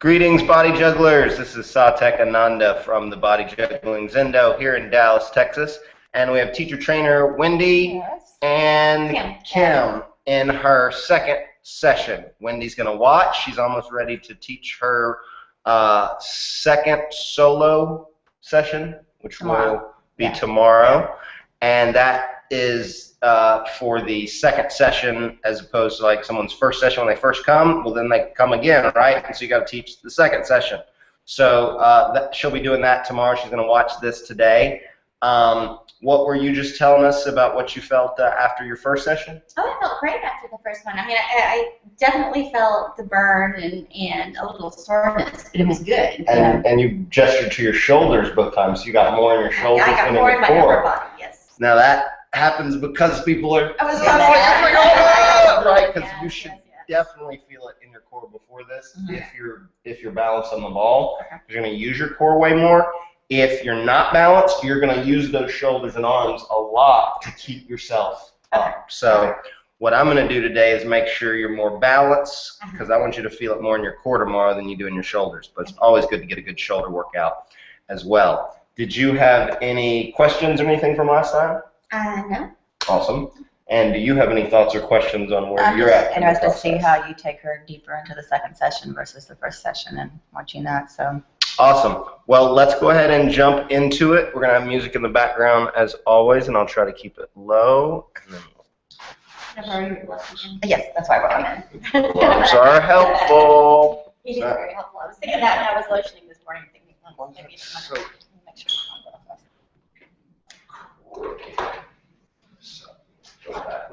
Greetings, body jugglers. This is Satek Ananda from the Body Juggling Zendo here in Dallas, Texas. And we have teacher trainer Wendy and Kim in her second session. Wendy's going to watch. She's almost ready to teach her second solo session, which will be tomorrow. And that is for the second session, as opposed to like someone's first session when they first come. Well, then they come again, right? And so you got to teach the second session. So she'll be doing that tomorrow. She's going to watch this today. What were you just telling us about what you felt after your first session? Oh, I felt great after the first one. I mean, I definitely felt the burn and a little soreness, but it was good. And you gestured to your shoulders both times. So you got more in your shoulders I got than more in in your my core. upper body, yes. Now that happens because people are I was right, because you should definitely feel it in your core before this. If you're balanced on the ball, you're going to use your core way more. If you're not balanced, you're going to use those shoulders and arms a lot to keep yourself up. So what I'm going to do today is make sure you're more balanced, because I want you to feel it more in your core tomorrow than you do in your shoulders. But it's always good to get a good shoulder workout as well. Did you have any questions or anything from last time? No. Awesome. And do you have any thoughts or questions on where you're at? I'm interested to see how you take her deeper into the second session versus the first session and watching that. So. Awesome. Well, let's go ahead and jump into it. We're going to have music in the background as always, and I'll try to keep it low. And then Yes, that's why we're on it. gloves are helpful. It is very helpful. I was thinking that when I was lotioning this morning, thinking, well, maybe it's not make sure it's not So, go back.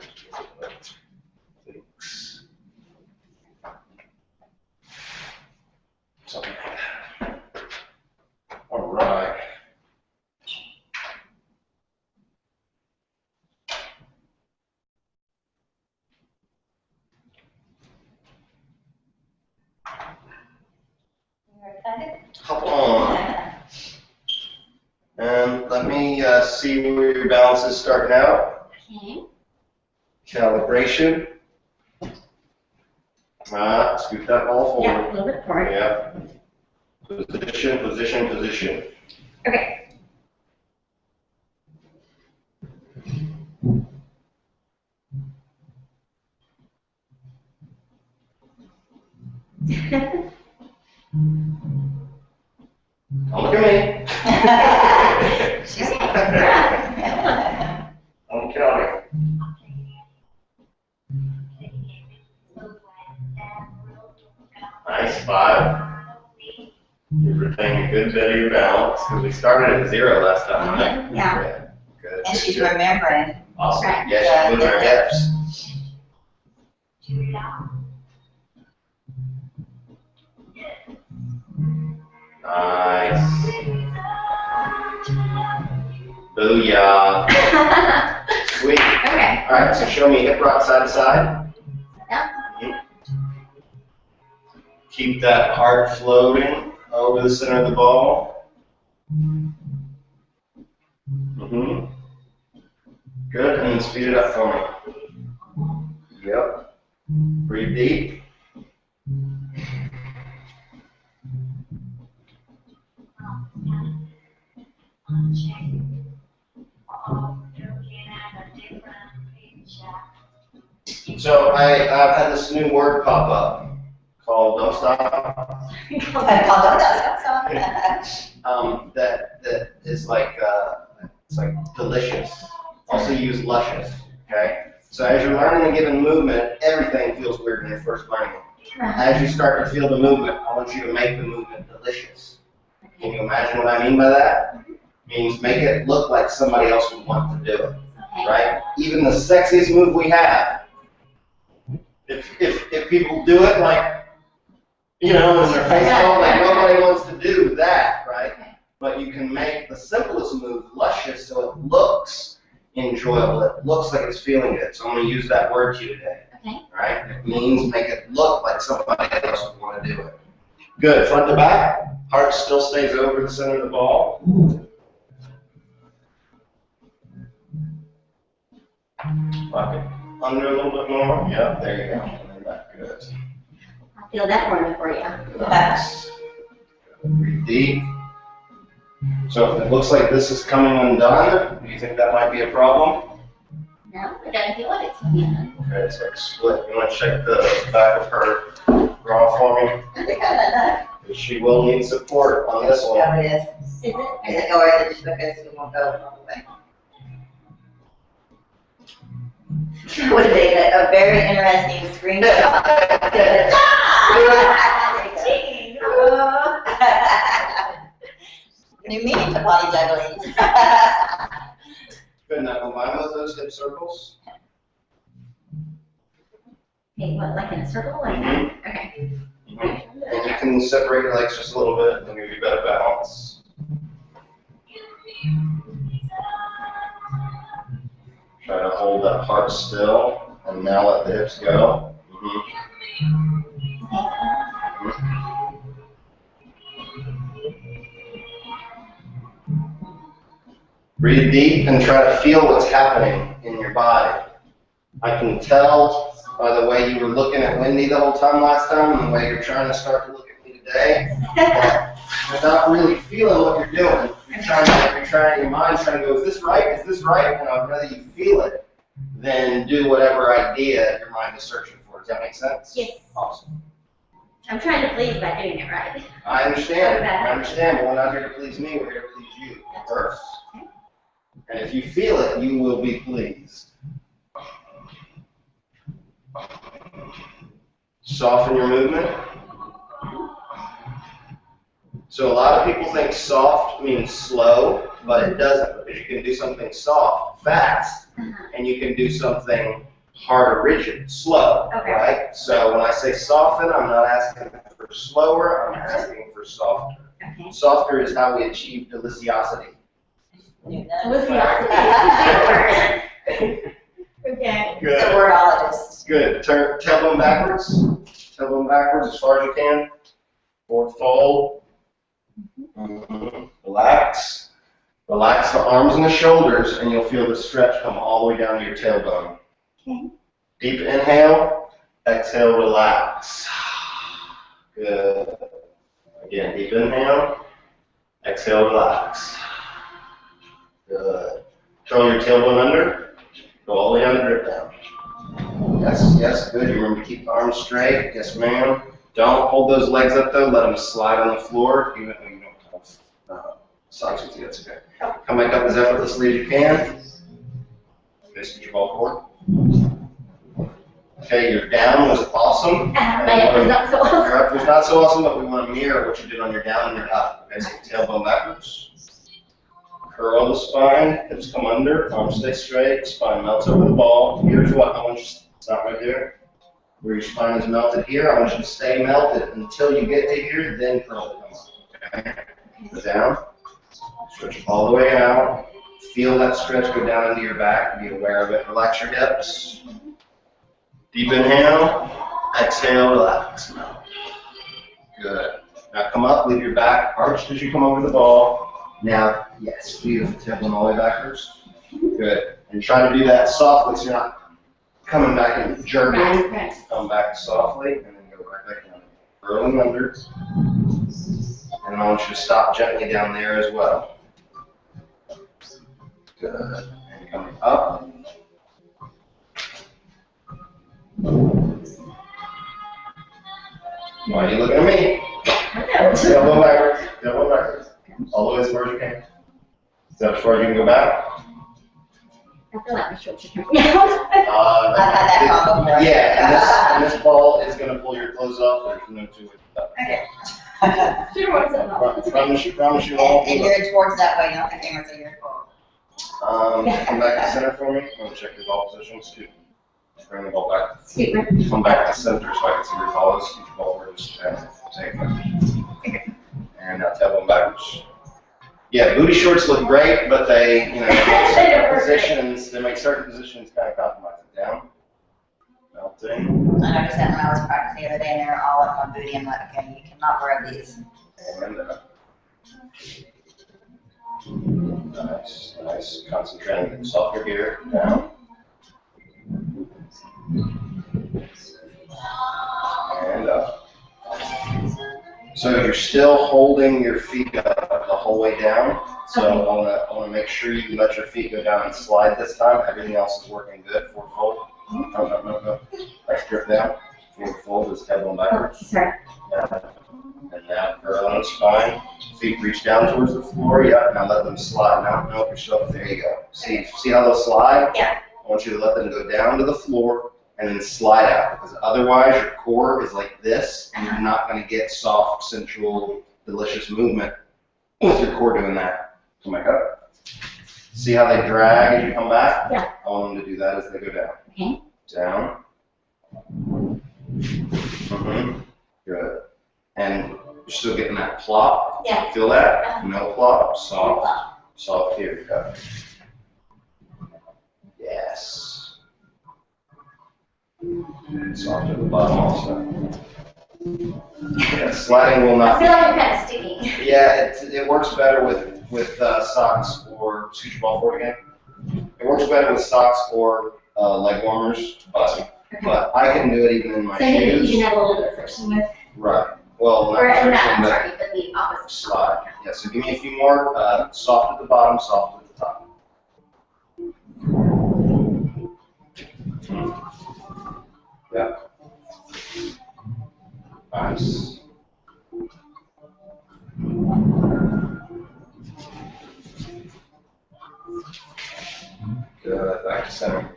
Something like that. All right. Hop on. And let me see where your balance is starting out. Okay. Calibration. Scoot that ball forward. Yeah, a little bit forward. Yeah. Position, position, position. Okay. Don't look at me. She's I'm counting. Nice, 5. You retain a good bit of your balance, because we started at 0 last time, right? Yeah. Good. And she's good. remembering. Awesome. Right. Yes, she's moving her hips. Nice. Booyah. Sweet. Okay. All right, so show me hip rock side to side. Yeah. Keep that heart floating over the center of the ball. Good, and then speed it up for me. Yep. Breathe deep. So I've had this new word pop up called "Don't Stop." That is like it's like delicious. Also use luscious. Okay. So as you're learning a given movement, everything feels weird when you're first learning it. As you start to feel the movement, I want you to make the movement delicious. Can you imagine what I mean by that? It means make it look like somebody else would want to do it. Right? Even the sexiest move we have, if people do it like, you know, in their face all, like nobody wants to do that, right? But you can make the simplest move luscious so it looks enjoyable. It looks like it's feeling good. So I'm going to use that word to you today. Okay. Right? It means make it look like somebody else would want to do it. Good. Front to back. Heart still stays over the center of the ball. Rock it under a little bit more. Yep, there you go. And then back. Good. feel that one for you. Breathe deep. So if it looks like this is coming undone, do you think that might be a problem? No, it doesn't feel like it's coming. Okay, it's like split. You want to check the back of her bra for me? Because she will need support on this one. Yeah, it is. Is it? Is it, or is it just because we won't go all the way? Would have been a very interesting screenshot. New meaning to body juggling. Good. Now combine those hip circles. Okay, what, like in a circle like that? Okay. And you can separate your legs just a little bit and give you better balance. Try to hold that heart still and now let the hips go. Breathe deep and try to feel what's happening in your body. I can tell by the way you were looking at Wendy the whole time last time and the way you're trying to start to look at me today. You're not really feeling what you're doing. Your mind's trying to go, is this right? Is this right? And I'd rather you feel it than do whatever idea your mind is searching for. Does that make sense? Yes. Awesome. I'm trying to please by doing it right. I understand, but we're not here to please me, we're here to please you first. And if you feel it, you will be pleased. Soften your movement. So a lot of people think soft means slow, but it doesn't, because you can do something soft, fast, and you can do something hard or rigid, slow, right? So when I say soften, I'm not asking for slower, I'm asking for softer. Okay. Softer is how we achieve deliciosity. Okay. Good. Good. The wordologist. Good. Turn tailbone backwards. Tailbone backwards as far as you can. Forward fold. Relax. Relax the arms and the shoulders, and you'll feel the stretch come all the way down to your tailbone. Okay. Deep inhale. Exhale, relax. Good. Again, deep inhale. Exhale, relax. Good. Throw your tailbone under. Go all the way down, drip down. Yes, yes, good. You remember to keep the arms straight. Yes, ma'am. Don't hold those legs up though. Let them slide on the floor. Even though you don't have socks with you, that's okay. Come back up as effortlessly as you can. Okay, scoot your ball forward. Okay, your down was awesome. My up was not so awesome. Your up was not so awesome, but we want to mirror what you did on your down and your up. Okay, so tailbone backwards. Curl the spine, hips come under, arms stay straight, spine melts over the ball. Here's what I want you to stop right there. Where your spine is melted here, I want you to stay melted until you get to here, then curl it. Come on. Okay? Go down, stretch all the way out. Feel that stretch go down into your back. Be aware of it. Relax your hips. Deep inhale, exhale, relax. Good. Now come up, leave your back arched as you come over the ball. Now, yes, beautiful. Tailbone all the way backwards. Good. And try to do that softly so you're not coming back and jerking. Right. Come back softly and then go right back down. Curling under. And I want you to stop gently down there as well. Good. And coming up. Why are you looking at me? Tailbone backwards. Tailbone backwards. All the way as far as you can. Is that as far as you can go back? I feel like my shoulders are I've had that problem. Yeah, and this ball is going to pull your clothes off. There's no two ways about it. Okay. Promise you all. And you're towards that way, not the cameras are your fault. Come back to center for me. I'm going to check your ball position. Scoot. Bring the ball back. Scoot. Come back to center so I can see where your ball is. Scoot your ball forward. Take it. And now tailbone backwards. Yeah, booty shorts look great, but they, they make certain positions kind of compromise it down. Melting. I noticed that when I was practicing the other day and they were all up on booty. I'm like, okay, you cannot wear these. And nice, nice. Concentrating softer here. Down. And up. So you're still holding your feet up the whole way down. So I want to make sure you let your feet go down and slide this time. Everything else is working good. Forward fold. No. Right, strip down. Forward fold is head on backwards. Sorry. Yeah. And now curl on the spine. Feet reach down towards the floor. Yeah. Now let them slide. Now help yourself. There you go. See how they'll slide? Yeah. I want you to let them go down to the floor and then slide out, because otherwise your core is like this, and you're not going to get soft, sensual, delicious movement with your core doing that. Come back up. See how they drag as you come back? Yeah. I want them to do that as they go down. Okay. Down. Good. And you're still getting that plop. Yeah. Feel that? No plop. Soft. Soft here. Go. Yes. Soft at the bottom also. Yeah, sliding will not. I feel like I'm kind of sticking. Yeah, it works better with socks or scoot your ball forward again. It works better with socks or leg warmers, but I can do it even in my shoes. So maybe you can have a little bit of friction with. Right. Well, not friction, but the opposite. Slide. Yeah. So give me a few more. Soft at the bottom, soft at the top. Yeah. Nice. Good. Back to center.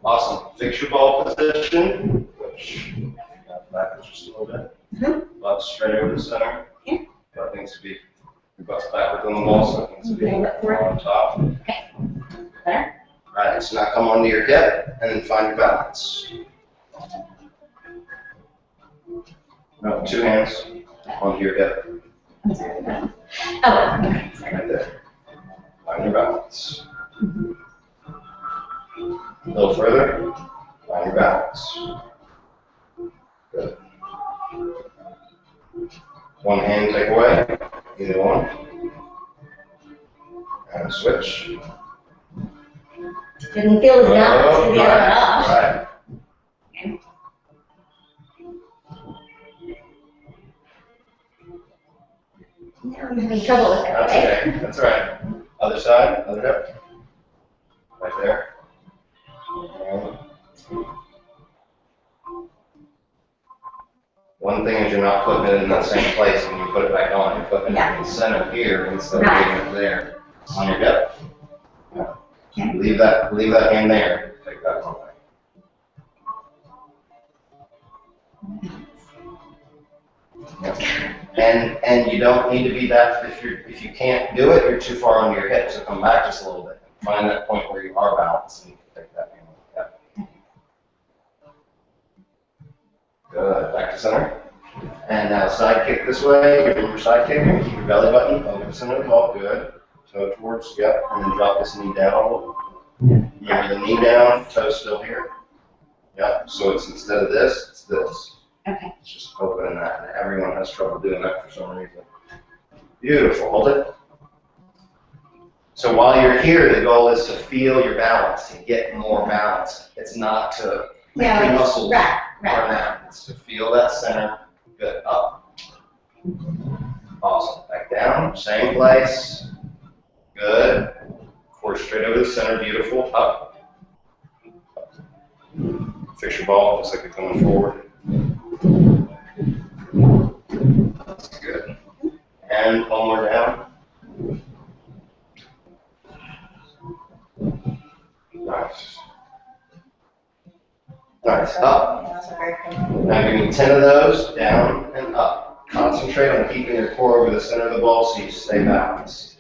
Awesome. Fix your ball position. Which backwards just a little bit. Butt straight over the center. Yeah. That needs to be your butt's backwards on the wall, so it needs to be on top. Okay. Better. All right. So now come onto your hip and then find your balance. No, two hands onto your hip. I'm sorry. Oh, okay. Sorry. Right there. Find your balance. A little further. Find your balance. Good. One hand take away. Either one. And switch. Didn't feel as balanced as the other one off. Right. Okay. Now I'm having trouble with that. That's okay. That's all right. Other side, other hip. Right there. One thing is you're not putting it in that same place when you put it back on. You're putting it in the center here instead of putting it there on your hip. Yeah. Leave that hand there. Take that one away. Yeah. And you don't need to be that if you can't do it, you're too far under your hip. So come back just a little bit. Find that point where you are balanced and you can take that hand like that. Good. Back to center. And now side kick this way. Remember side kicking. Keep your belly button over the center of the ball. Good. Toe towards, yep. And then drop this knee down a little. Remember the knee down, toe still here. Yep. So it's instead of this, it's this. Okay. It's just opening that. And everyone has trouble doing that for some reason. Beautiful. Hold it. So while you're here, the goal is to feel your balance and get more balance. It's not to make your muscles burn out. It's to feel that center. Good. Up. Awesome. Back down. Same place. Good. Core straight over the center. Beautiful. Up. Fix your ball. Looks like you're coming forward. That's good. And one more down. Nice. Nice. Up. Now give me 10 of those. Down and up. Concentrate on keeping your core over the center of the ball so you stay balanced.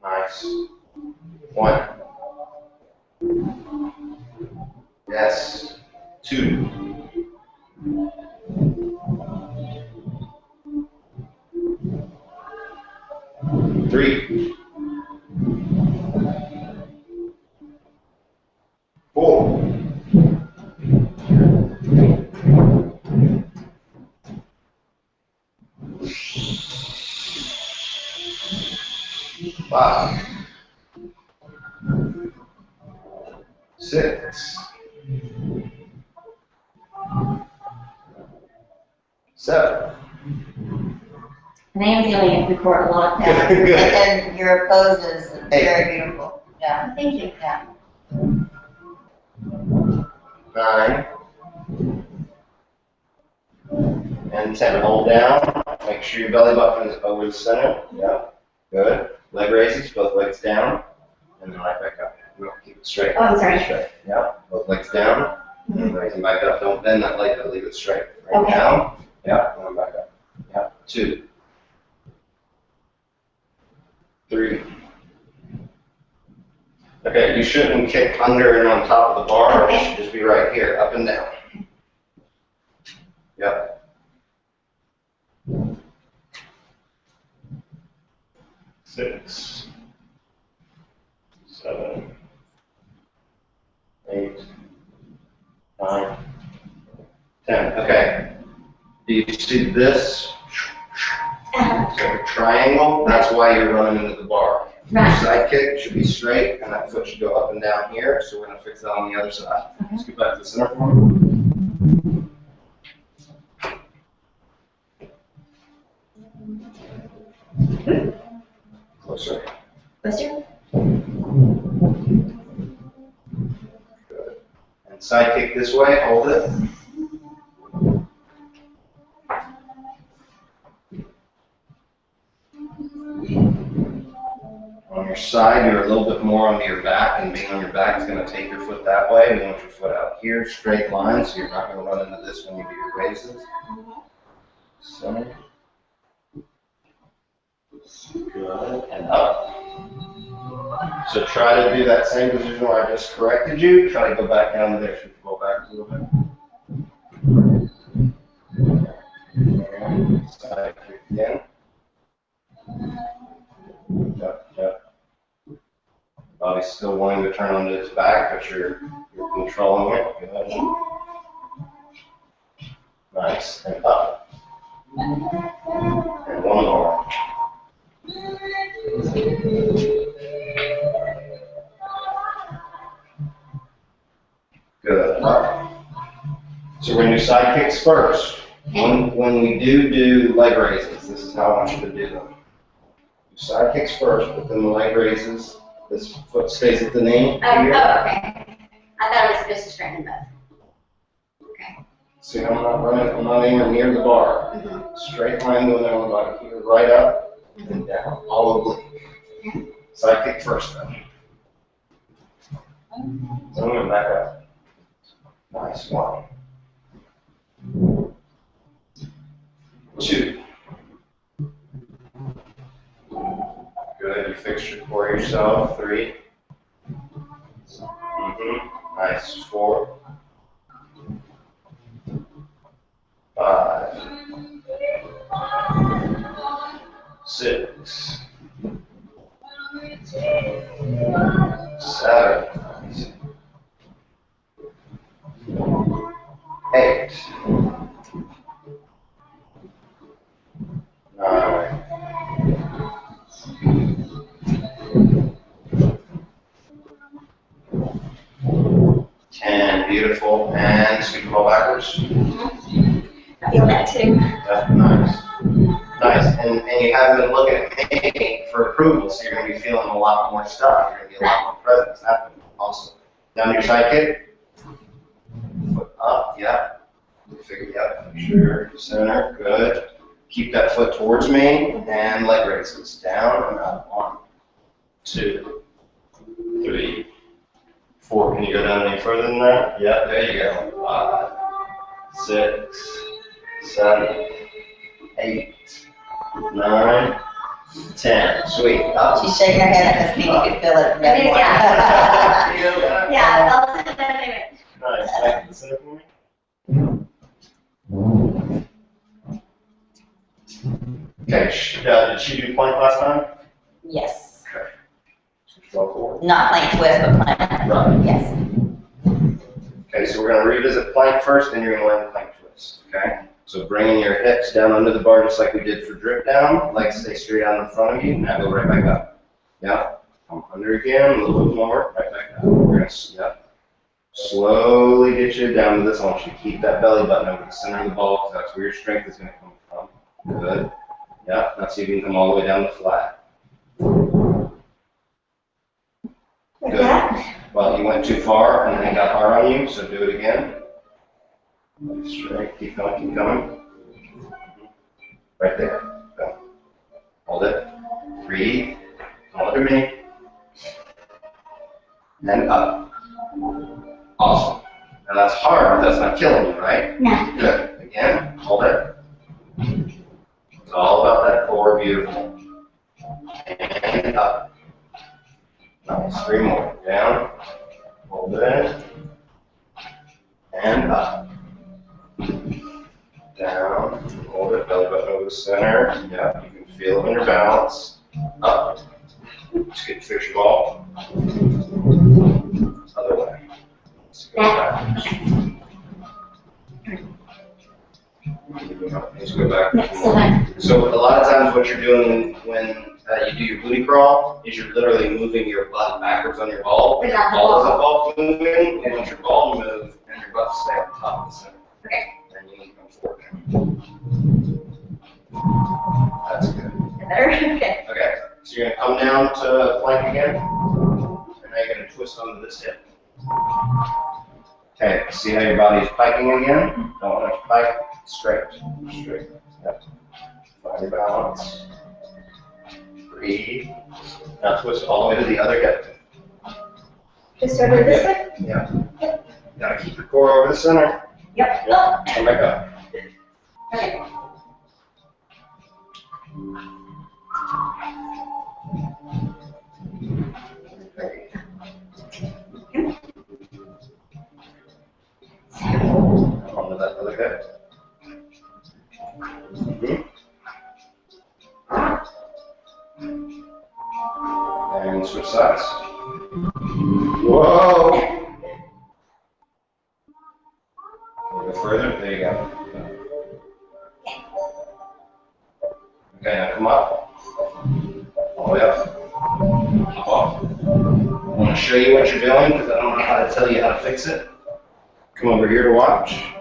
Nice. 1. Yes. 2. 3. 4. 5. 6. 7. And I am feeling record a lot. Yeah. Good. And your pose is very beautiful. Yeah. Thank you. Yeah. 9. And 10. Hold down. Make sure your belly button is over the center. Yeah. Good. Leg raises, both legs down. And then right back up. No, keep it straight. Oh, I'm sorry. Straight. Yeah. Both legs down. And then raise them back up. Don't bend that leg, but leave it straight. Right Okay. down. Yeah. And then back up. Yeah. 2. 3. Okay, you shouldn't kick under and on top of the bar. Okay. It should just be right here, up and down. Yep. 6, 7, 8, 9, 10. Okay. Do you see this? It's like a triangle. That's why you're running into the bar. Your Right. side kick should be straight, and that foot should go up and down here. So we're going to fix that on the other side. Let's get back to the center for me. Closer. Closer. Good. And side kick this way. Hold it. On your side, you're a little bit more onto your back, and being on your back is going to take your foot that way. We want your foot out here, straight line, so you're not going to run into this when you do your raises. Center. Good, and up. So try to do that same position where I just corrected you. Try to go back down to there. Should we go back a little bit? And side kick again. Yep, yep. Body's still wanting to turn onto its back, but you're controlling it. Good. Nice, and up. And one more. Good. So we're going to do side kicks first. When we do leg raises, this is how I want you to do them. Side kicks first, but then the leg raises. This foot stays at the knee. Oh, Here. okay. I thought it was supposed to straighten both. Okay. See, I'm not even near the bar. Mm-hmm. Straight line going down the body here, right up and down, all oblique. Side kick first then. So I'm going back up. Nice. 1. 2. Good, you fixed your core yourself. 3. Nice. 4. 5. 6. 7. 8. 9. 10. Beautiful. And scoot the ball backwards. I feel that too. That's nice. Nice. And you haven't been looking at me for approval, so you're going to be feeling a lot more stuff. You're going to get a lot more presence happening. Awesome. Down to your side kick. Foot up. Yeah. Figure it out. Sure. Center. Good. Keep that foot towards me. And leg raises. Down and up. 1, 2, 3, 4. Can you go down any further than that? Yeah. There you go. 5, 6, 7, 8, 9, 10. Sweet. Up. She's shaking her head at this thing. You can feel it. Yeah. Yeah, I'll sit there anyway. Nice. Back to the center for me. Okay. Did she do plank last time? Yes. Okay. Go forward. Not plank twist, but plank. Right. Yes. Okay, so we're going to revisit plank first, then you're going to land plank twist. Okay? So bringing your hips down under the bar just like we did for drip down. Legs stay straight out in front of you. Now go right back up. Yeah. Come under again, a little bit more. Right back up. We're going to, yeah. Slowly get you down to this. I want you to keep that belly button over the center of the ball because that's where your strength is going to come from. Good. Yeah, now see if you can come all the way down to flat. Good. Well, you went too far and then it got hard on you, so do it again. Straight. Keep going, keep going. Right there. Go. Hold it. Breathe. Don't look at me. And up. Awesome. Now that's hard, but that's not killing you, right? No. Good. Again, hold it. It's all about that core, beautiful. And up. Nice. 3 more. Down. Hold it. And up. Down. Hold it. Belly button over the center. Yeah, you can feel it in your balance. Up. Just get fish ball. Other way. Let's go back. Let's go back. So a lot of times what you're doing when you do your booty crawl is you're literally moving your butt backwards on your ball. Your ball isn't ball moving, and once your ball moves and your butt stay on top of the center. Okay. And you need to come forward now. That's good. Better? Okay. Okay. So you're going to come down to plank again, and now you're going to twist onto this hip. Okay, see how your body's piking again? Don't want to pike. Straight. Straight. Yep. Find your balance. Breathe. Now twist all the way to the other hip. Just over this way? Yeah. Gotta keep your core over the center. Yep. Yep. Come back up. Okay. Onto that other hip. And switch sides. Whoa! A little bit further. There you go. Okay, now come up. All the way up. Hop off. I want to show you what you're doing because I don't know how to tell you how to fix it. Come over here to watch.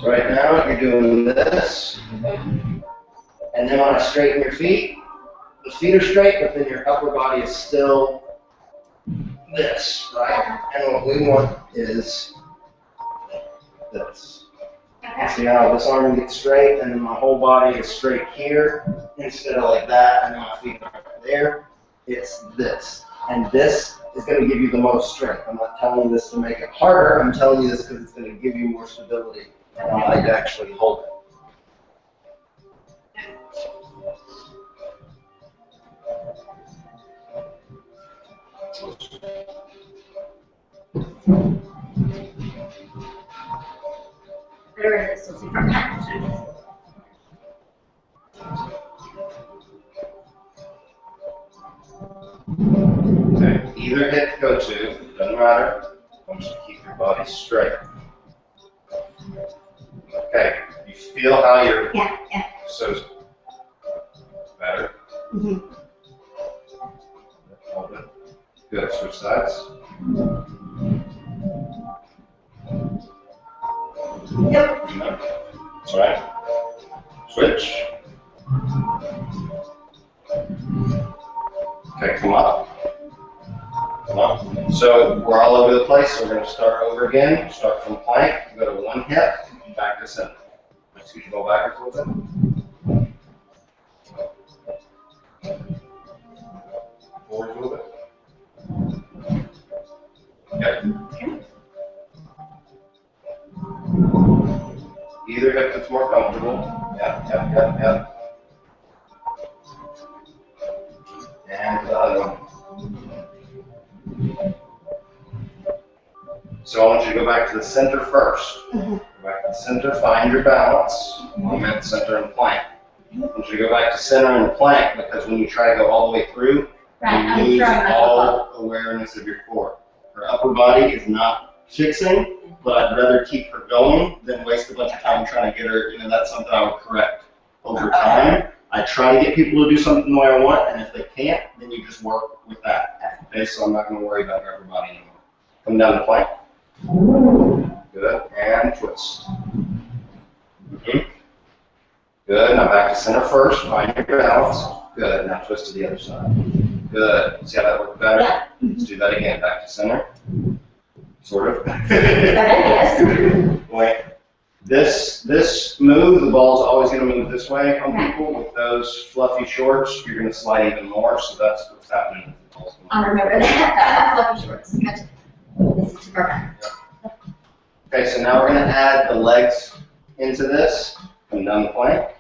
So right now you're doing this. And then when I straighten your feet, the feet are straight, but then your upper body is still this, right? And what we want is this. See how this arm gets straight, and then my whole body is straight here, instead of like that, and then my feet are right there. It's this. And this is going to give you the most strength. I'm not telling you this to make it harder. I'm telling you this because it's going to give you more stability and allow you to actually hold it. Better resistance from that. Okay, either hip go to, doesn't matter. I want you to keep your body straight. Okay, you feel how you're so better. Hold it. Good, switch sides. Yep. That's right. Switch. Okay, come up. Come up. So we're all over the place, so we're going to start over again. Start from plank, go to one hip, back to center. Excuse me, go backwards a little bit. Forward a little bit. Okay. Either hip that's more comfortable. Yep. And the other one. So I want you to go back to the center first. Go back to the center, find your balance. I'm at center and plank. I want you to go back to center and plank because when you try to go all the way through, you lose all awareness of your core. Her upper body is not fixing, but I'd rather keep her going than waste a bunch of time trying to get her, that's something I would correct over time. I try to get people to do something the way I want, and if they can't, then you just work with that. Okay, so I'm not going to worry about your upper body anymore. Come down to plank. Good. And twist. Good. Now back to center first. Find your balance. Good. Now twist to the other side. Good. See how that worked better? Yeah. Let's do that again. Back to center. Sort of. Yes. Wait. This move, the ball's always going to move this way on people. With those fluffy shorts, you're going to slide even more. So that's what's happening. I'll remember that. Fluffy shorts. Gotcha. This is perfect. Okay, so now we're going to add the legs into this. Come down the plank.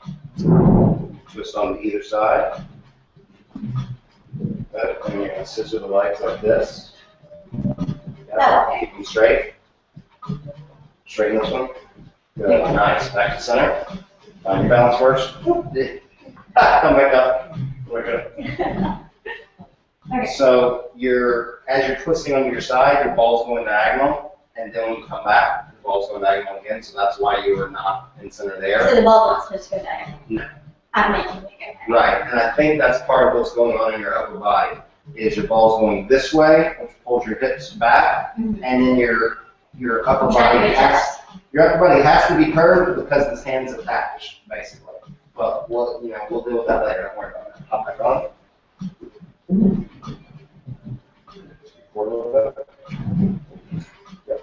Twist on to either side. Good. And you're going to scissor the legs like this. Keep them straight. Straighten this one. Good. Nice. Back to center. Find your balance first. Come back up. We're good. Okay. So as you're twisting on your side, your ball's going diagonal, and then when you come back, the ball's going diagonal again. So that's why you were not in center there. So the ball not supposed to go diagonal. No. I'm making it go. Right, and I think that's part of what's going on in your upper body. Is your ball's going this way, which pulls your hips back, and then your upper body has to be curved because this hand's attached, basically. But we'll deal with that later. Don't worry about that. Hop back on. Yep.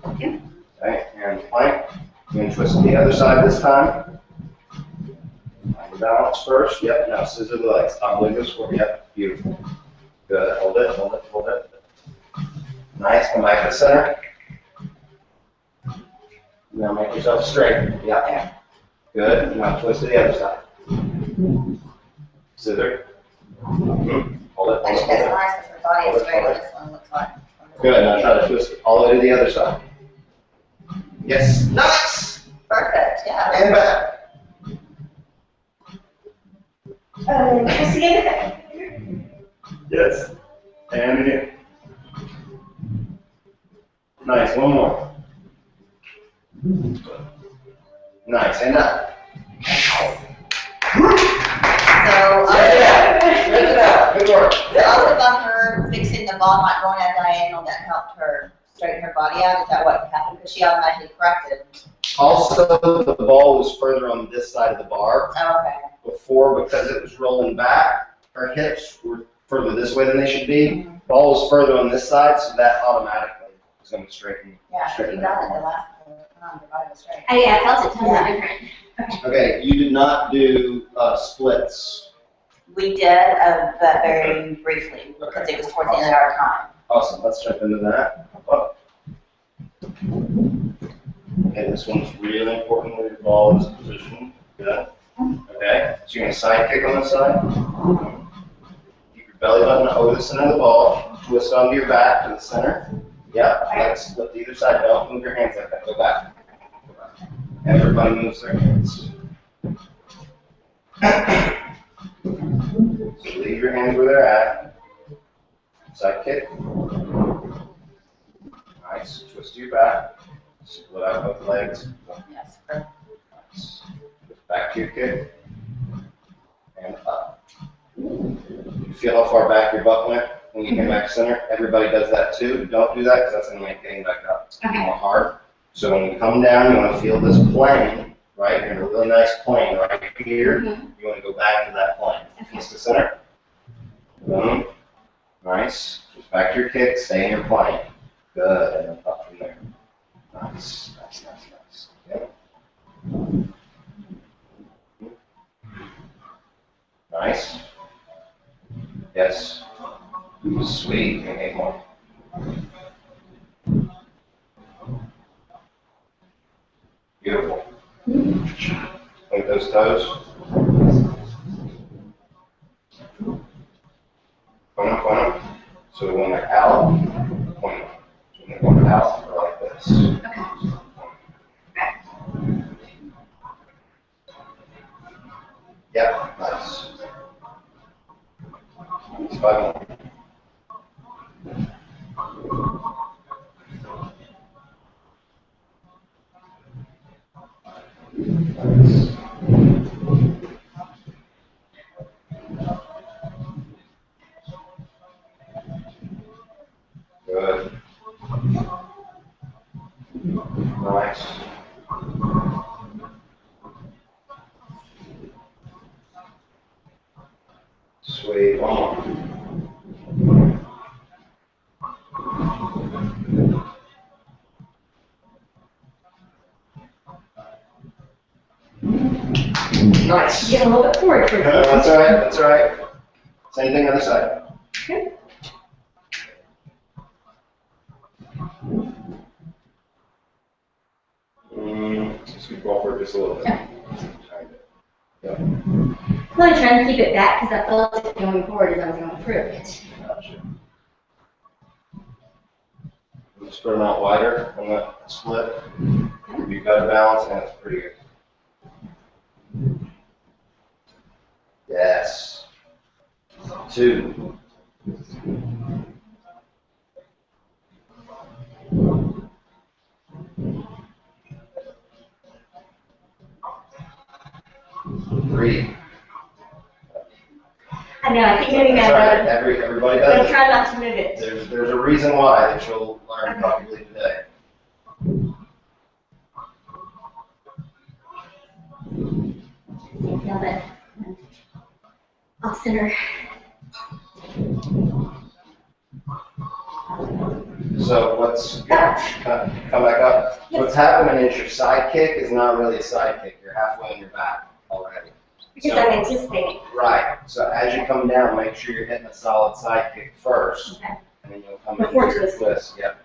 Okay, and plank. You're gonna twist to the other side this time. Find your balance first. Yep. Now scissor the legs. Top leg goes forward. Yep. Beautiful. Good. Hold it. Hold it. Hold it. Nice. Come back to the center. Now make yourself straight. Yeah. Good. Now twist to the other side. Scissor. Hold it. Hold it. Actually, that's nice because her body is straight. This one looks like. Good. Now try to twist it all the way to the other side. Yes. Nice. Perfect. Yeah. And back. Twist together. Yes. And again. Nice. One more. Nice. And up. So, Good work. other than her fixing the ball not going at diagonal, that helped her straighten her body out. Is that what happened? Because she automatically corrected. Also, the ball was further on this side of the bar. Oh, okay. Before, because it was rolling back, her hips were further this way than they should be. Ball was further on this side, so that automatically was going to straighten. Yeah, straighten you that got it ball. the last time. Your body was straight. I felt it totally different. Okay, you did not do splits. We did, but very briefly, because it was towards the end of our time. Awesome, let's jump into that. Okay, this one's really important where your ball is positioned. Good. Okay, so you're going to side kick on this side. Keep your belly button over the center of the ball. Twist onto your back to the center. Yep, let's flip to either side. Don't move your hands like that. Go back. Go back. Everybody moves their hands. So leave your hands where they're at. Side kick. Nice. Twist to your back. Split out both legs. Yes, correct. Nice. Back to your kick. And up. You feel how far back your butt went when you came back center? Everybody does that too. Don't do that because that's going to make getting back up more hard. So when you come down, you want to feel this plane, right? You're in a really nice plane right here. You want to go back to that plane. Twist to center. Boom. Nice. Just back to your kick. Stay in your plane. Good. And then up from there. Nice. Nice, nice, nice. Okay. Nice. Yes. Sweet. Okay, more. Beautiful. Point those toes. Point them, point them. So when they're out, point them. So when they're out, they're like this. Yeah, nice. 5 more. Good. Sweet. One more. Nice. Get a little bit forward for That's all right. That's all right. Same thing other side. Okay. Just keep going for just a little bit. Okay. Yeah. I'm really trying to keep it back because I felt like going forward as I was going through it. Gotcha. Just put them out wider on that split. You've got a balance and it's pretty good. Yes. 2. Three. I know, I keep moving That's that all right. road, Everybody but I'm does it. trying not to move it. There's a reason why that you'll learn probably today. Feel that off center. So what's come back up? What's happening is your side kick is not really a side kick. You're halfway on your back already. Because I'm anticipating. Right. So as you come down, make sure you're hitting a solid side kick first, Okay. and then you'll come Before into your twist. twist. Yep.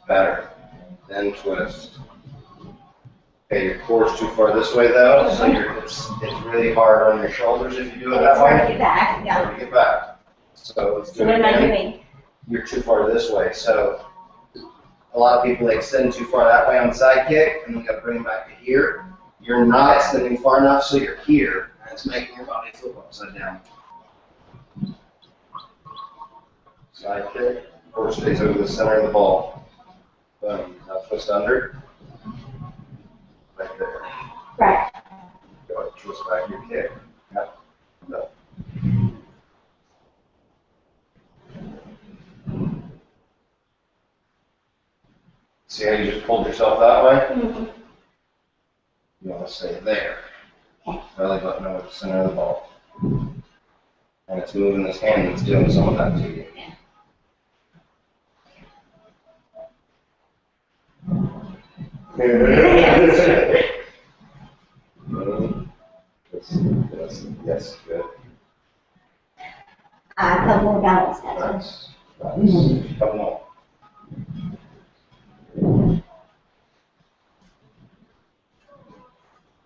Better. Then twist. Okay, your core's too far this way though, so it's really hard on your shoulders if you do it It's that hard to way. get back, It's yeah. hard to get back. So let's do So it what am I again. doing? You're too far this way. So a lot of people they extend too far that way on the side kick, and then you got to bring them back to here. You're not extending far enough, so you're here, and it's making your body flip upside down. Side kick, core stays over the center of the ball. Boom. Now twist under. Right there. Right. Go ahead, twist back your kick. Yep. No. See how you just pulled yourself that way? Mm-hmm. You want to stay there. Belly button over the center of the ball. And it's moving this hand that's doing some of that to you. Yes, good. I felt more balanced that time. Nice. Couple more.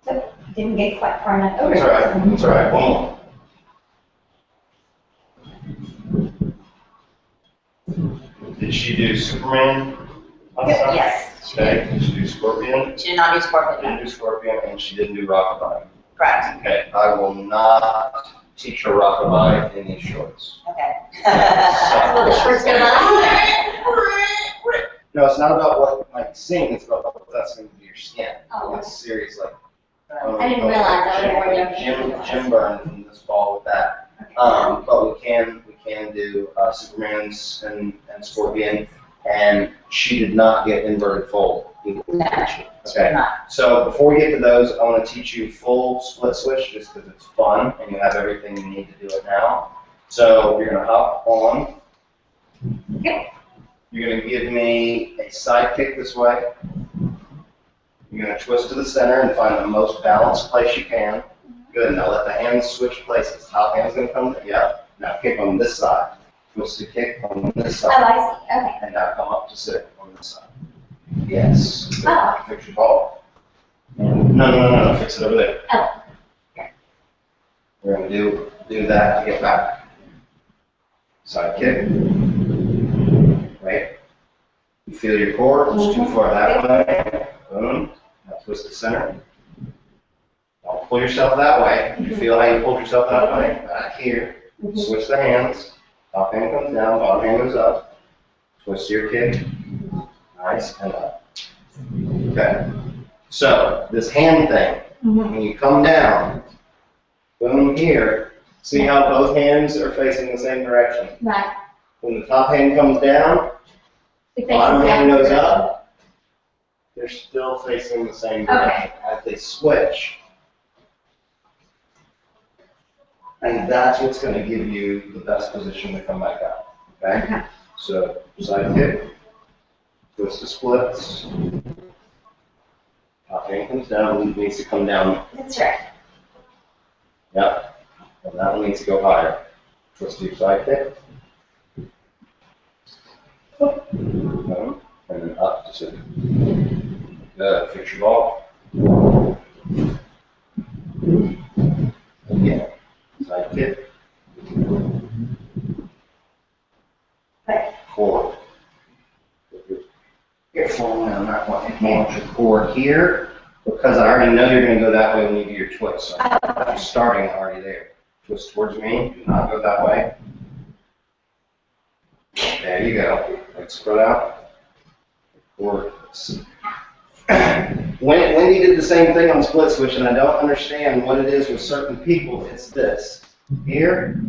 So, didn't get quite far enough over. That's all right. That's all right. One more. Did she do Superman? Yes. Okay. Did she do Scorpion? She did not do She scorpion. didn't do Scorpion, and she didn't do Rockabye. Correct. Okay. I will not teach her Rockabye in these shorts. Okay. Well, the shorts go by. No, it's not about what you might sing, it's about what that's going to do to your skin. Oh. It's serious, like. I didn't realize I would have worn Jim burned from this ball with that. But we can do Superman's and Scorpion, and she did not get inverted fold. No, Okay. So before we get to those, I want to teach you full split switch just because it's fun and you have everything you need to do it now. So you're going to hop on. Yep. You're going to give me a side kick this way. You're going to twist to the center and find the most balanced place you can. Good. Now let the hands switch places. Top hand's going to come. Yeah. Now kick on this side. Twist to kick on this Oh, side. I see. Okay. And now come up to sit on this side. Yes. Good. Oh. Fix your ball. No. Fix it over there. Oh. We're going to do that to get back. Side kick. Right. You feel your core. It's too far that way. Boom. Now twist the center. Don't pull yourself that way. You feel how you pulled yourself that way? Back here. Switch the hands. Top hand comes down, bottom hand goes up. Twist your kick. Nice, and up. Okay. So, this hand thing, when you come down, boom here, see how both hands are facing the same direction? Right. When the top hand comes down, It faces bottom hand down. goes up. they're still facing the same direction. As they switch, and that's what's going to give you the best position to come back up. Okay? So side kick, twist the splits, top hand comes down, and needs to come down. That's right. Yep. And that one needs to go higher. Twist your side kick. Down, and then up to sit. Good. Fix your ball. Again. Side kick. Forward. You're falling on that one. You want your core here, because I already know you're going to go that way when you do your twist. So I'm starting already there. Twist towards me. Do not go that way. There you go. Let's spread out. Core. Wendy did the same thing on split switch, and I don't understand what it is with certain people. It's this. Here,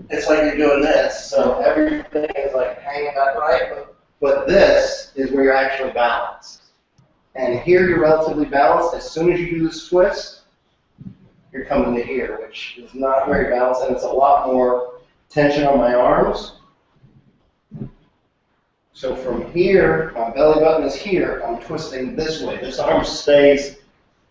it's like you're doing this, so everything is like hanging back right, but this is where you're actually balanced. And here you're relatively balanced. As soon as you do this twist, you're coming to here, which is not very balanced, and it's a lot more tension on my arms. So from here, my belly button is here, I'm twisting this way. This arm stays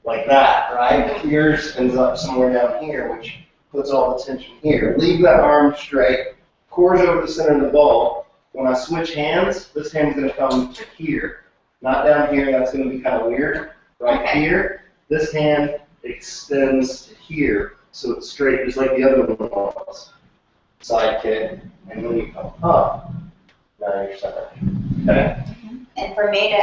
like that, right? Yours ends up somewhere down here, which puts all the tension here. Leave that arm straight, core's over the center of the ball. When I switch hands, this hand's going to come to here, not down here. That's going to be kind of weird. Right here, this hand extends to here, so it's straight, just like the other one was. Side kick, and when you come up, now you're centered. Okay? And for me,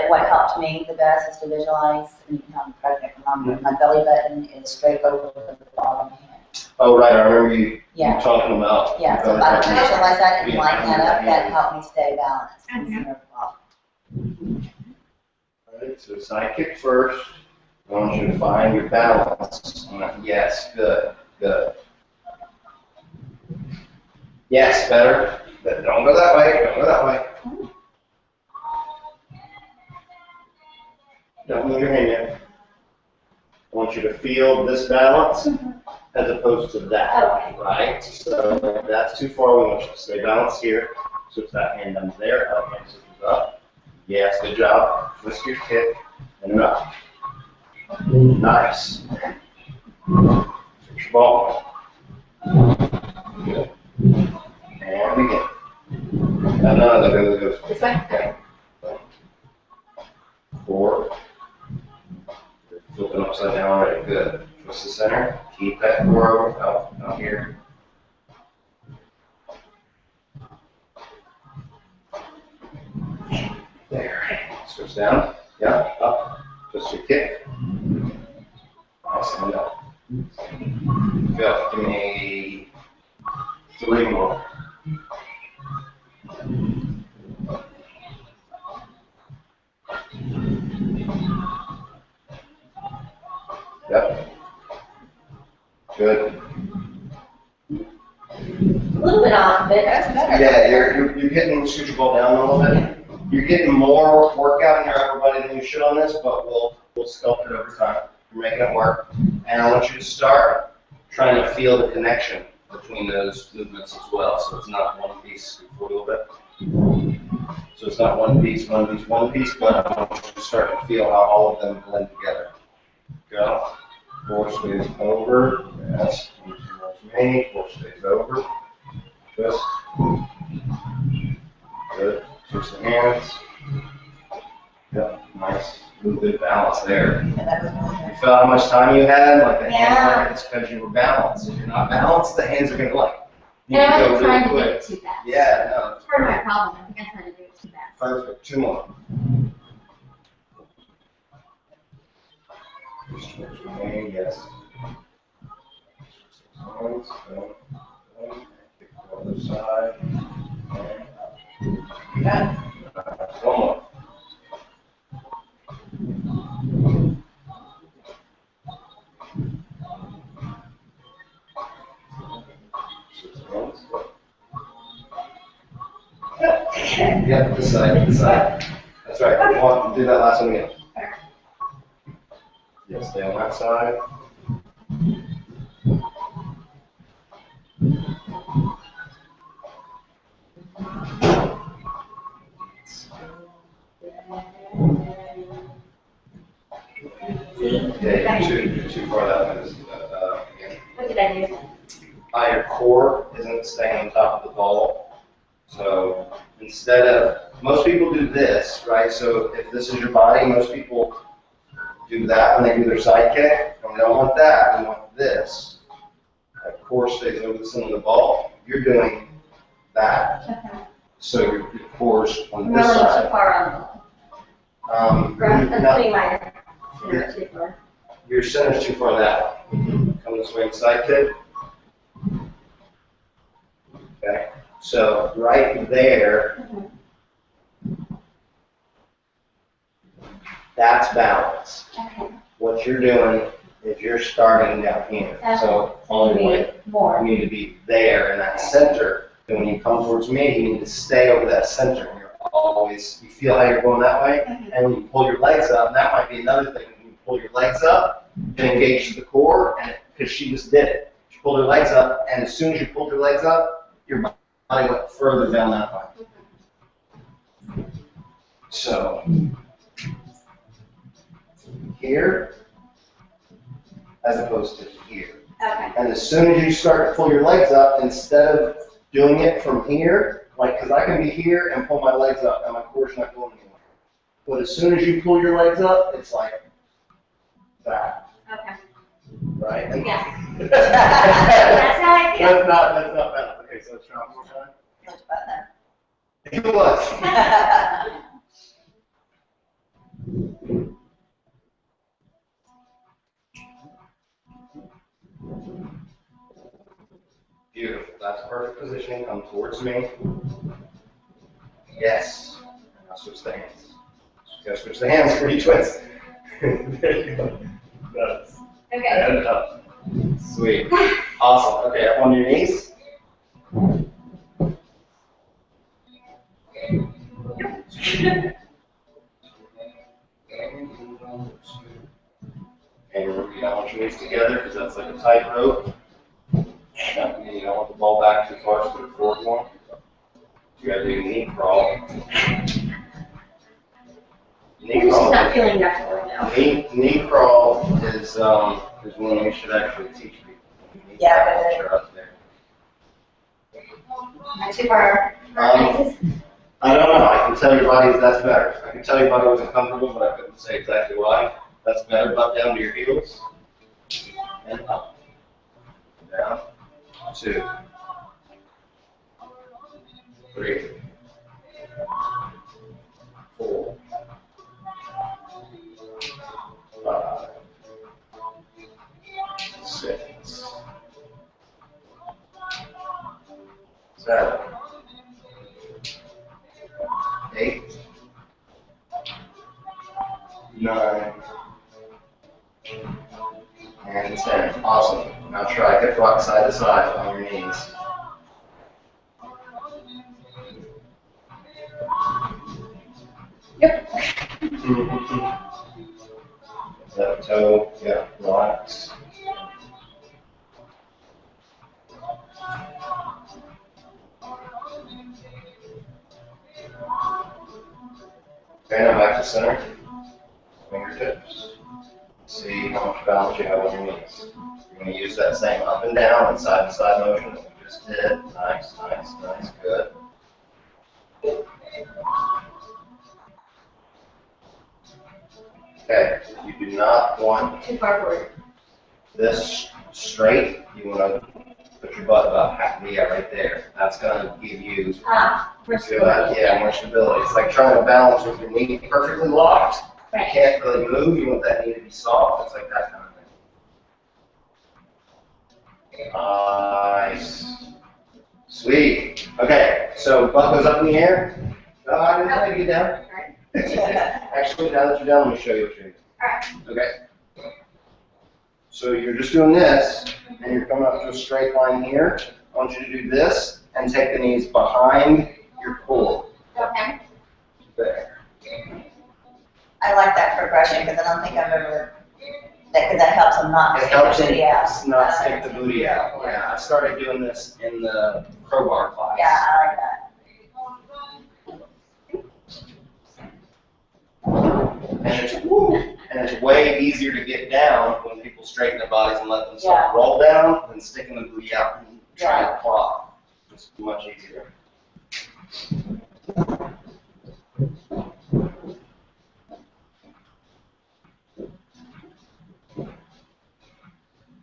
what helped me the best is to visualize, and I'm pregnant, my belly button is straight over the bottom hand. Oh, right, I remember you talking about. Yeah, so if I can visualize that and line that up, that helped me stay balanced. All right, so side kick first. I want you to find your balance. Yes, good, good. Yes, better. But don't go that way, don't go that way. Don't move your hand yet. I want you to feel this balance as opposed to that, right? So if that's too far, we want you to stay balanced here. So if that hand comes there, other hand switches up. Yes, good job. Twist your kick and up. Nice. Switch your ball. Good. And begin. No, go. This way? Okay. 4. You're flipping upside down already. Good. Twist the center. Keep that core over. Out here. There. Switch down. Yeah. Up. Twist your kick. Nice. And up. Good. Give me 3 more. Yep. Good. A little bit off, but that's better. Yeah, you're getting scoot your ball down a little bit. You're getting more workout in your upper body than you should on this, but we'll sculpt it over time. You're making it work. And I want you to start trying to feel the connection between those movements as well. So it's not one piece, scoot forward a little bit. So it's not one piece, but I want you to start to feel how all of them blend together. Go. 4 stays over. Yes. Me. 4 stays over. Twist. Good. Switch the hands. Yep. Nice. Good balance there. You felt how much time you had? Like the hand, it's because you were balanced. If you're not balanced, the hands are going to And I wasn't trying to do it too fast. Yeah, no. That's part of my problem. I think I tried to do it too fast. Perfect. 2 more. Switch your hand, yes. Hands, go. Kick the other side. And up. Yeah. 1 more. Switch hands, go. Yeah, this side, this side. That's That's right. Do that last one again. Yeah, stay on that side. Yeah, you're too far that way. Again. What did I do? Your core isn't staying on top of the ball. So instead of, most people do this, right? So if this is your body, most people do that when they do their side kick. And we don't want that. We want this. That core stays over the center of the ball. You're doing that. Okay. So your core's on I'm this really side. too far on the ball. I'm putting my center too far. Your center's too far that way. Come this way and side kick. Okay. So right there, that's balance. Okay. What you're doing is you're starting down here. So only way more. you need to be there in that center. And when you come towards me, you need to stay over that center. You're always, you feel how you're going that way, and when you pull your legs up, that might be another thing. When you pull your legs up and engage the core, and because she just did it. She pulled her legs up, and as soon as you pulled your legs up, your body went further down that way. So here, as opposed to here. Okay. And as soon as you start to pull your legs up, instead of doing it from here, like, because I can be here and pull my legs up, and my core's not going anywhere. But as soon as you pull your legs up, it's like that, Okay. right? And Yeah. That's how I feel. That's not bad. Okay, so let's try one more time. Much better. It was. Beautiful. That's perfect positioning. Come towards me. Yes. And now switch the hands. You gotta switch the hands for you twist. There you go. Nice. Okay. And up. Sweet. Awesome. Okay, up on your knees. And remember, you don't want your knees together because that's like a tight rope. You don't want the ball back too far to the forward one. You gotta do knee crawl. Knee I'm just crawl. not feeling that right now. Knee crawl is one we should actually teach people. Knee Yeah, crawl, but- you're up there. Not too far. I don't know. I can tell your body that's better. I can tell your body was uncomfortable, but I couldn't say exactly why. That's better. Butt down to your heels. And up. Down. 2. 3. 4. 5. 6. 7. 8. 9. And 10. Awesome. Now try hip rock side to side on your knees. Yep. Left toe, yeah, relax. Okay, now back to center. Fingertips. See how much balance you have on your knees. You're going to use that same up and down and side to side motion that we just did. Nice, nice, nice, good. Okay, you do not want Too far forward. this straight. You want to put your butt about half, yeah, right there. That's going to give you More feel that, yeah, more stability. It's like trying to balance with your knee perfectly locked. You Right. can't really move. You want that knee to be soft. It's like that kind of thing. Nice. Sweet. Okay, so butt goes up in the air. No, I didn't tell you to get down. Alright. Actually, now that you're down, let me show you what you're doing. Alright. Okay. So you're just doing this, and you're coming up to a straight line here. I want you to do this and take the knees behind your core. Okay. There. I like that progression because I don't think I've ever, because that helps them not It stick helps the booty out. him not stick the booty out. Yeah, I started doing this in the crowbar class. Yeah, I like that. And it's way easier to get down when people straighten their bodies and let themselves roll down than sticking the booty out and trying to plot. It's much easier.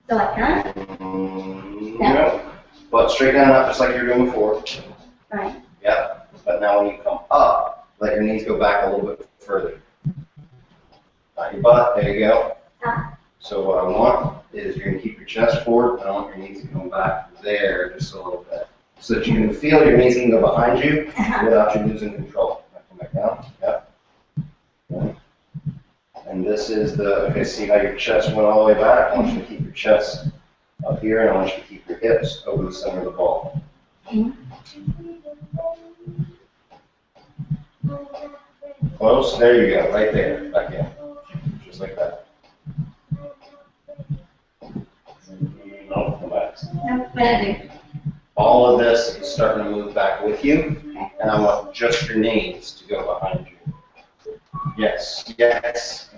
So like that? No. But straight down, up just like you were doing before. Right. Yeah. But now when you come up, let your knees go back a little bit further. Not your butt. There you go. So what I want is you're going to keep your chest forward, and I want your knees to come back there just a little bit. So that you can feel your knees can go behind you without you losing control. Come back down. Yep. And this is okay, see how your chest went all the way back? I want you to keep your chest up here, and I want you to keep your hips over the center of the ball. Close. There you go. Right there. Back in. Just like that. No, come back. What do I do? All of this is starting to move back with you, and I want just your knees to go behind you. Yes, yes.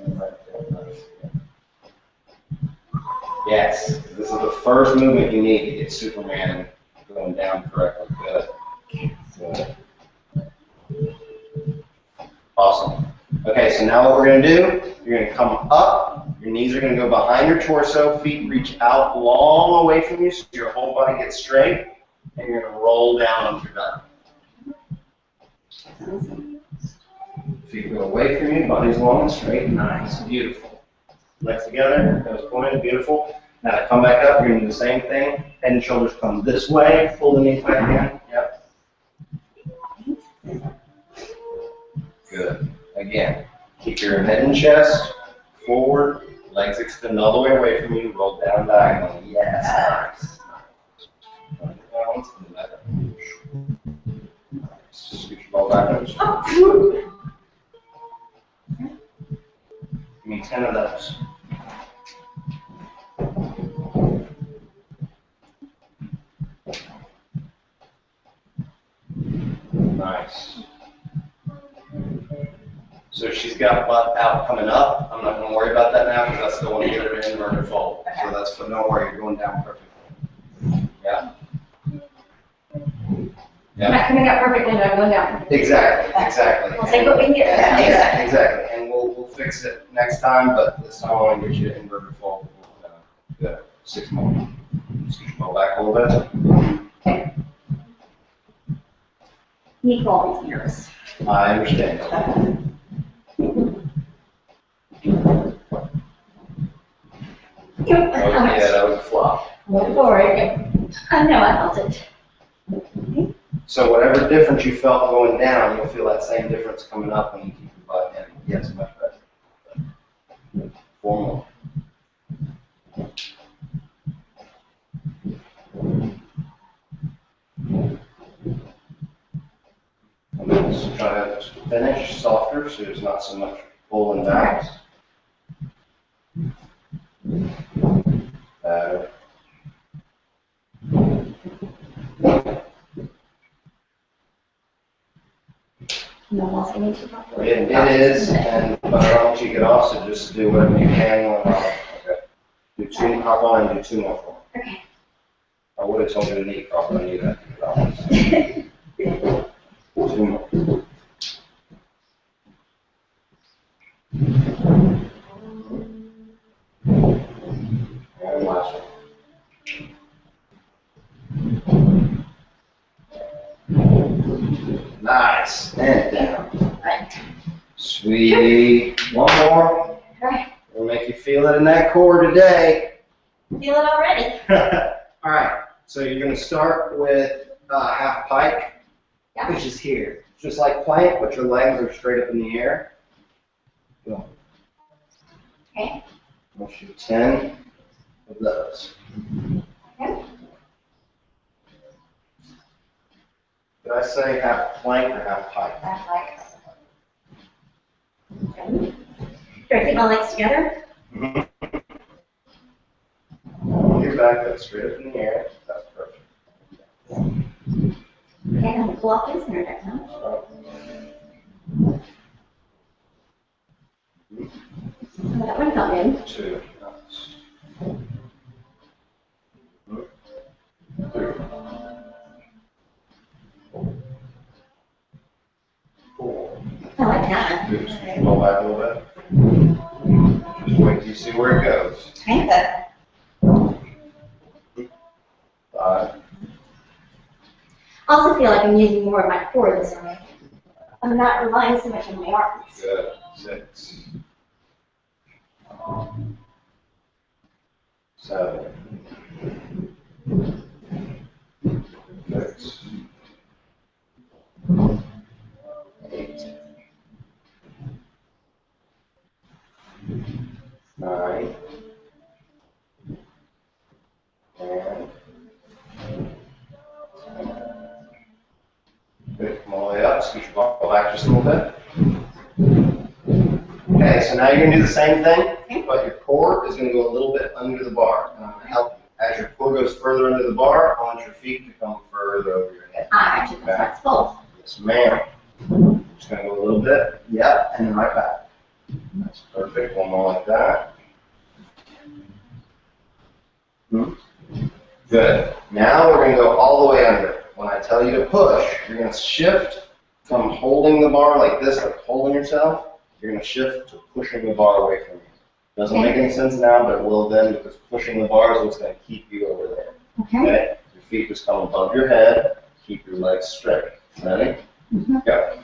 Yes, this is the first movement you need to get Superman going down correctly. Good. Good. Awesome. Okay, so now what we're going to do, you're going to come up, your knees are going to go behind your torso, feet reach out long away from you so your whole body gets straight, and you're going to roll down onto your back. Feet go away from you, body's long and straight. Nice, beautiful. Legs together, nose pointed, beautiful. Now to come back up, you're going to do the same thing. Head and shoulders come this way, pull the knees back in. Yep. Good. Again, keep your head and chest forward, legs extend all the way away from you, roll down diagonally. Yes, nice. Balance and let it. Nice. Scoot your ball backwards. Give me 10 of those. Nice. So she's got butt out coming up. I'm not going to worry about that now because I still want to get her in inverted fold. So that's for no worry. You're going down perfectly. Yeah. I'm not coming up perfectly, but I'm going down. Exactly. Exactly. We'll see what we can get. Yeah, exactly. And we'll fix it next time, but this time I want to get you to inverted fold. Good. 6 more. Scoot your ball back a little bit. Nico always nervous. I understand. Oh, yeah, that was a flop. Look forward. I know, I felt it. So whatever difference you felt going down, you'll feel that same difference coming up when you keep your butt in. Yes, much better. 4 more. And then just try to finish softer so there's not so much pulling back. It is, but I don't want you to get off, so just do whatever you can. Okay. Do 2, hop on and do 2 more for me. Okay. I would have told you to knee prop, but I knew that. 2 more. And last one. Nice. And down. Right. Sweet. 1 more. Right. We'll make you feel it in that core today. Feel it already. All right. So you're going to start with half pike, Yeah. which is here. Just like plank, but your legs are straight up in the air. Go. Okay. We'll shoot 10 of those. Okay. Did I say half plank or half pike? That's like. Okay. Do I keep my legs together? Your back up straight up in the air. That's perfect. Okay, I'm going to pull off this center that time. So that one felt good. 2. 3. 4. I like that. Good. Pull back a little bit. Just wait till you see where it goes. Kind of. 5. I also feel like I'm using more of my core this way. I'm not relying so much on my arms. Good. 6. 7. 6. 8. 9. And good. Come all the way up. Scoot your ball back just a little bit. Okay, so now you're going to do the same thing, but your core is going to go a little bit under the bar. And I'm going to help you. As your core goes further under the bar, I want your feet to come further over your head. Actually, that's both. Yes, ma'am. Just going to go a little bit. Yep, and then right back. That's perfect. One more like that. Good. Now we're going to go all the way under. When I tell you to push, you're going to shift from holding the bar like this, like holding yourself. You're going to shift to pushing the bar away from you. Doesn't make any sense now, but it will then, because pushing the bar is what's going to keep you over there. Okay? Your feet just come above your head. Keep your legs straight. Ready? Go.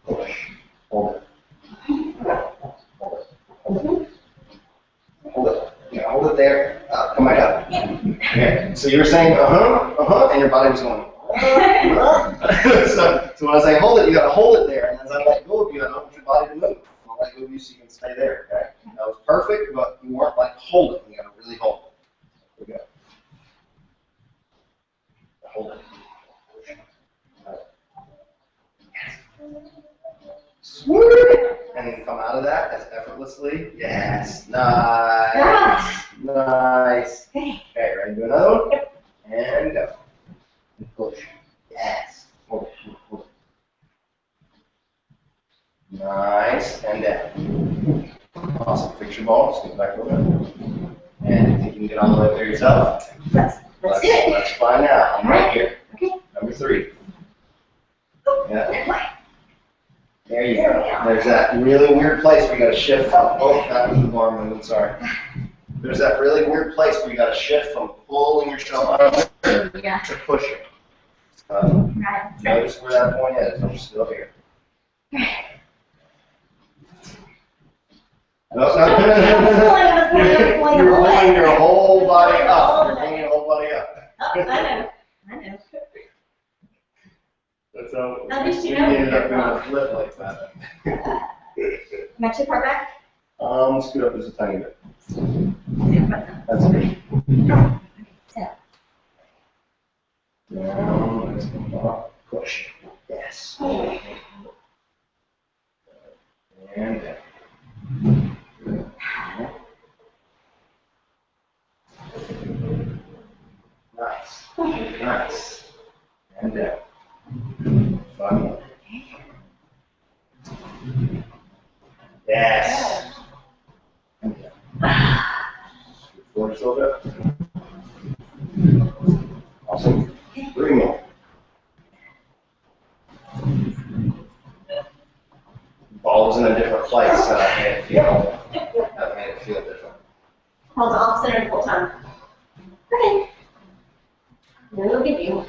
Push. Hold it. Hold it. Hold it. Hold it. Yeah, hold it there. Come back up. Okay. So you were saying, and your body was going, so when I say hold it, you got to hold it there. And as I let go of you, I don't want your body to move. I'll let go of you so you can stay there. Okay? That was perfect, but you weren't like hold it. You got to really hold it. Here we go. Hold it. And then come out of that as effortlessly. Yes. Nice. Nice. Okay, ready to do another one? And go. And push. Yes. Hold it. Hold it. Nice. And down. Awesome. Fix your balls. Get back over. And you think you can get all the way there yourself? Let's do it. Let's fly now. I'm right here. Okay. Number 3. Yeah. There you go. There's that really weird place where you got to shift from, that was the bar movement, sorry. There's that really weird place where you got to shift from pulling yourself out to pushing. Notice where that point is. I'm still here. No. You're pulling your whole body up. You're bringing your whole body up. I know. That's how At least we you know ended up you're doing a wrong. flip like that. Am I too far back? Scoot up just a tiny bit. That's good. Now, let's go up. Push. Yes. And down. Nice. Nice. And down. 5 more. Yes. And down. Scoot forward just a little bit. Awesome. 3 more. Ball was in a different place, so that made it feel different. Hold off center the whole time. Okay. Then we'll give you.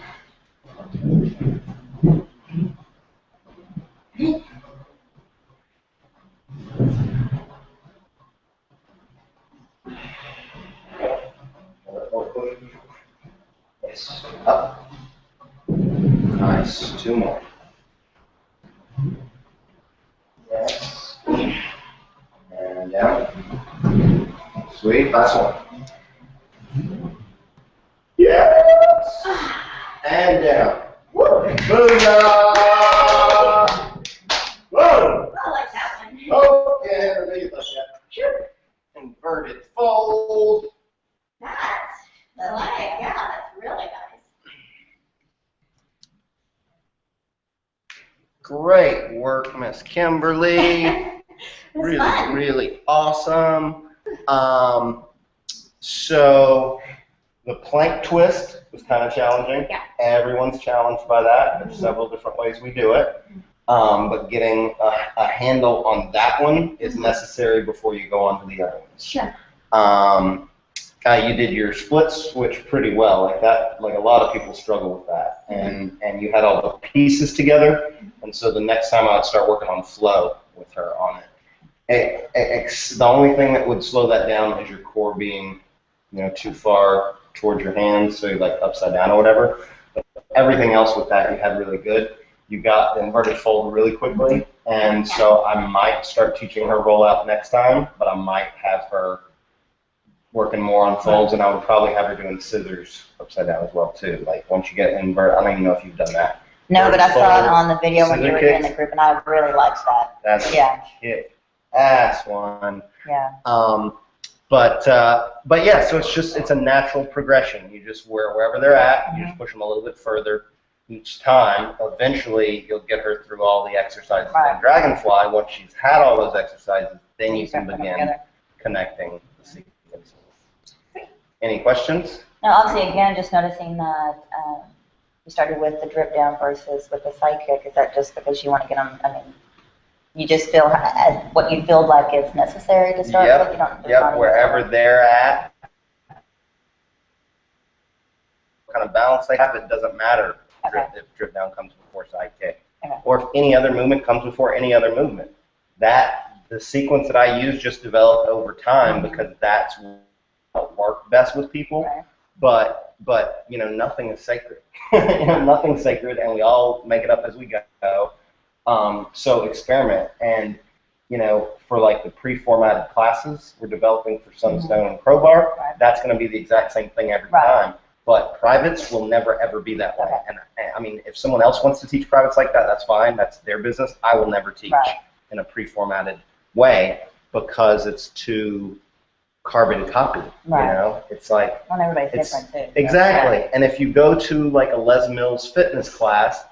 Yes. Up. Nice. 2 more. Yes. And down. Sweet. Last one. Yes. And down. Booyah! Whoa! I like that one. Okay. Great work, Miss Kimberly. It was Really, fun. really awesome. So the plank twist was kind of challenging. Yeah. Everyone's challenged by that. There's several different ways we do it. But getting a handle on that one is necessary before you go on to the other ones. Sure. You did your split switch pretty well, like that. Like a lot of people struggle with that, and you had all the pieces together. And so the next time I would start working on flow with her on it. The only thing that would slow that down is your core being, too far towards your hands, so you're like upside down or whatever. But everything else with that, you had really good. You got the inverted fold really quickly, and so I might start teaching her rollout next time, but I might have her working more on folds, and I would probably have her doing scissors upside down as well too. Like once you get invert, I don't even know if you've done that. No, but I saw it on the video when you were kicks. doing the group, and I really liked that. That's kick-ass one. Yeah. But yeah, so it's a natural progression. You just wherever they're at, you just push them a little bit further each time. Eventually, you'll get her through all the exercises. Right. And Dragonfly, once she's had all those exercises, then you can begin connecting the sequences. Any questions? No, obviously, again, just noticing that you started with the drip down versus with the side kick. Is that just because you want to get them? I mean, you just feel what you feel like is necessary to start with? You don't, Wherever they're at, what kind of balance they have, it doesn't matter if drip down comes before side kick. Or if any other movement comes before any other movement. The sequence that I use just developed over time because that's what worked best with people. Right. But nothing is sacred. Nothing's sacred, and we all make it up as we go. So experiment, and for like the pre-formatted classes we're developing for Sunstone and Crowbar, that's going to be the exact same thing every time. But privates will never ever be that way. And I mean, if someone else wants to teach privates like that, that's fine. That's their business. I will never teach in a pre-formatted way because it's too carbon copy. It's like everybody's different too. Exactly. And if you go to like a Les Mills fitness class,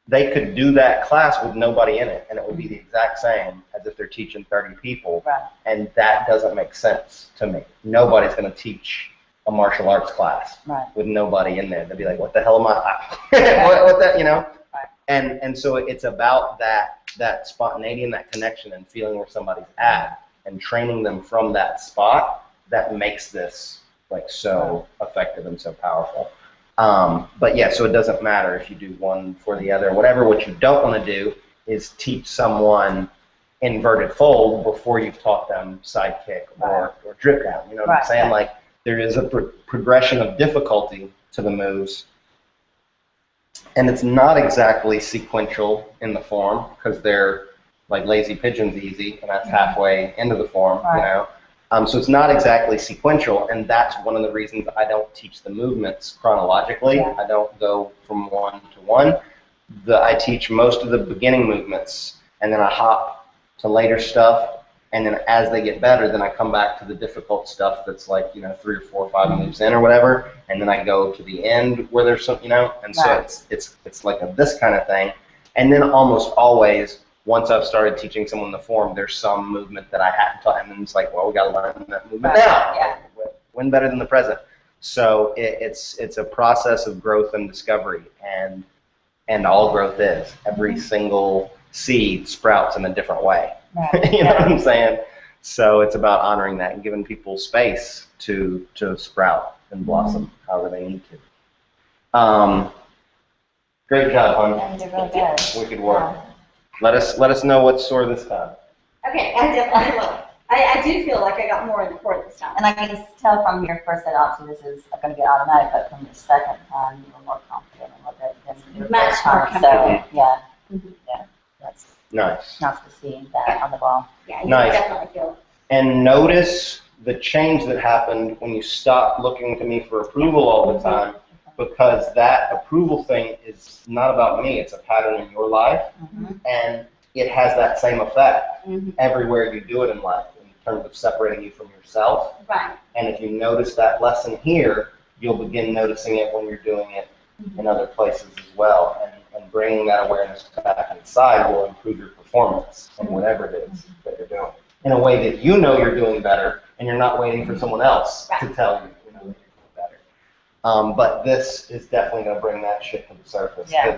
they could do that class with nobody in it, and it would be the exact same as if they're teaching 30 people, and that doesn't make sense to me. Nobody's going to teach a martial arts class with nobody in there. They'll be like, what the hell am I? what that, And so it's about that spontaneity and that connection and feeling where somebody's at and training them from that spot that makes this like so effective and so powerful. But yeah, so it doesn't matter if you do one for the other or whatever. What you don't want to do is teach someone inverted fold before you've taught them side kick or drip down. You know what I'm saying? Like there is a progression of difficulty to the moves, and it's not exactly sequential in the form because they're like lazy pigeons easy, and that's halfway into the form, so it's not exactly sequential, and that's one of the reasons I don't teach the movements chronologically. I don't go from one to one. I teach most of the beginning movements, and then I hop to later stuff, and then as they get better, then I come back to the difficult stuff that's like 3 or 4 or 5 moves in or whatever, and then I go to the end where there's some, and so it's like this kind of thing, and then almost always. Once I've started teaching someone the form, there's some movement that I hadn't taught, and then it's like, well, we got to learn that movement now. When better than the present. So it's a process of growth and discovery, and all growth is. Every single seed sprouts in a different way. You know what I'm saying? So it's about honoring that and giving people space to sprout and blossom however they need to. Great job, hon. You did really good. Wicked work. Let us know what's sore this time. Okay, I definitely will. I do feel like I got more in the core this time. And I can just tell from your first set, obviously this is going to be automatic, but from your second time, you were more confident in what that than your Much first more time. So, that's Nice. nice to see that on the ball. Yeah, you Nice. definitely feel it. And notice the change that happened when you stopped looking to me for approval all the time, because that approval thing is not about me. It's a pattern in your life, and it has that same effect everywhere you do it in life in terms of separating you from yourself. Right. And if you notice that lesson here, you'll begin noticing it when you're doing it in other places as well, and bringing that awareness back inside will improve your performance in whatever it is that you're doing. In a way that you know you're doing better, and you're not waiting for someone else to tell you, that you're doing better. But this is definitely going to bring that shit to the surface. Yeah.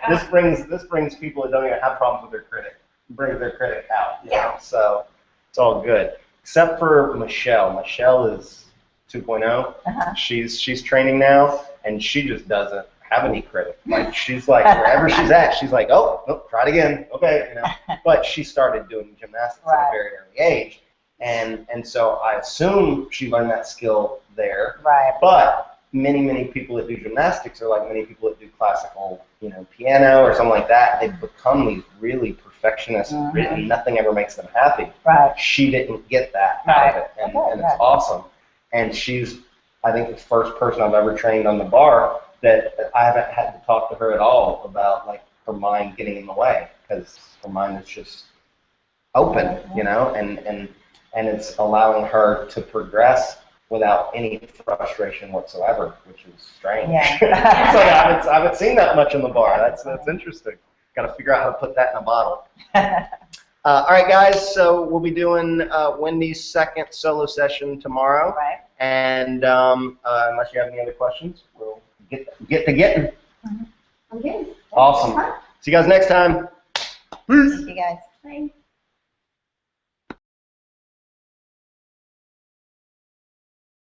This brings people that don't even have problems with their critic, brings their critic out. You know? So it's all good, except for Michelle. Michelle is 2.0. She's training now, and she just doesn't have any critic. Like, she's like, wherever she's at, she's like, oh, nope, try it again. Okay, But she started doing gymnastics at a very early age, and so I assume she learned that skill there. Right. But many people that do gymnastics are like many people that do classical, piano or something like that. They've become these really perfectionists, and nothing ever makes them happy. Right. She didn't get that out of it, and it's awesome. And she's, I think, the first person I've ever trained on the bar that I haven't had to talk to her at all about, like, her mind getting in the way, because her mind is just open, and it's allowing her to progress without any frustration whatsoever, which is strange. Yeah. So I haven't seen that much in the bar. That's interesting. Got to figure out how to put that in a bottle. All right, guys, so we'll be doing Wendy's second solo session tomorrow. Right. And unless you have any other questions, we'll get to getting. I'm good. Awesome. See you guys next time. Peace. See you guys. Bye.